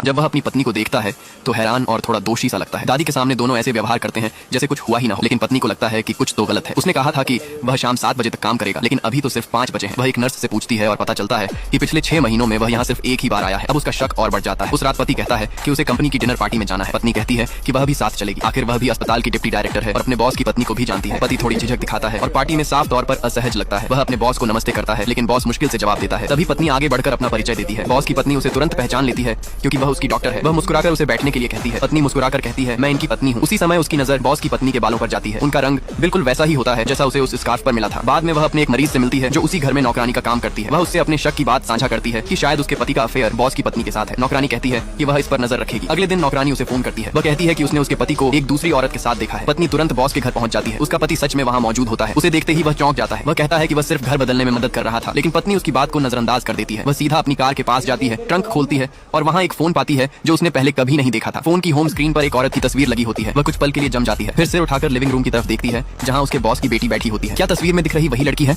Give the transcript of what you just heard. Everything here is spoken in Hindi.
जब वह अपनी पत्नी को देखता है तो हैरान और थोड़ा दोषी सा लगता है। दादी के सामने दोनों ऐसे व्यवहार करते हैं जैसे कुछ हुआ ही ना हो, लेकिन पत्नी को लगता है कि कुछ तो गलत है। उसने कहा था कि वह शाम 7 बजे तक काम करेगा, लेकिन अभी तो सिर्फ 5 बजे हैं। वह एक नर्स से पूछती है और पता चलता है कि पिछले 6 महीनों में वह यहाँ सिर्फ एक ही बार आया है। अब उसका शक और बढ़ जाता है। उस रात पति कहता है कि उसे कंपनी की डिनर पार्टी में जाना है। पत्नी कहती है कि वह भी साथ चलेगी। आखिर वह भी अस्पताल की डिप्टी डायरेक्टर है और अपने बॉस की पत्नी को भी जानती है। पति थोड़ी झिझक दिखाता है और पार्टी में साफ तौर पर असहज लगता है। वह अपने बॉस को नमस्ते करता है, लेकिन बॉस मुश्किल से जवाब देता है। तभी पत्नी आगे बढ़कर अपना परिचय देती है। बॉस की पत्नी उसे तुरंत पहचान लेती है क्योंकि वह उसकी डॉक्टर है। वह मुस्कुराकर उसे बैठने के लिए कहती है। पत्नी मुस्कुराकर कहती है, मैं इनकी पत्नी हूँ। उसी समय उसकी नजर बॉस की पत्नी के बालों पर जाती है। उनका रंग बिल्कुल वैसा ही होता है जैसा उसे उस स्कार्फ पर मिला था। बाद में वह अपने एक मरीज से मिलती है जो उसी घर में नौकरानी का काम करती है। वह उससे अपने शक की बात साझा करती है कि शायद उसके पति का अफेयर बॉस की पत्नी के साथ है। नौकरानी कहती है कि वह इस पर नजर रखेगी। अगले दिन नौकरानी उसे फोन करती है। वह कहती है कि उसने उसके पति को एक दूसरी औरत के साथ देखा है। पत्नी तुरंत बॉस के घर पहुंच जाती है। उसका पति सच में वहां मौजूद होता है। उसे देखते ही वह चौंक जाता है। वह कहता है कि वह सिर्फ घर बदलने में मदद कर रहा था, लेकिन पत्नी उसकी बात को नजरअंदाज कर देती है। वह सीधा अपनी कार के पास जाती है, ट्रंक खोलती है और वहाँ एक फोन पाती है जो उसने पहले कभी नहीं देखा था। फोन की होम स्क्रीन पर एक औरत की तस्वीर लगी होती है। वह कुछ पल के लिए जम जाती है, फिर सिर उठाकर लिविंग रूम की तरफ देखती है जहाँ उसके बॉस की बेटी बैठी होती है। क्या तस्वीर में दिख रही वही लड़की है?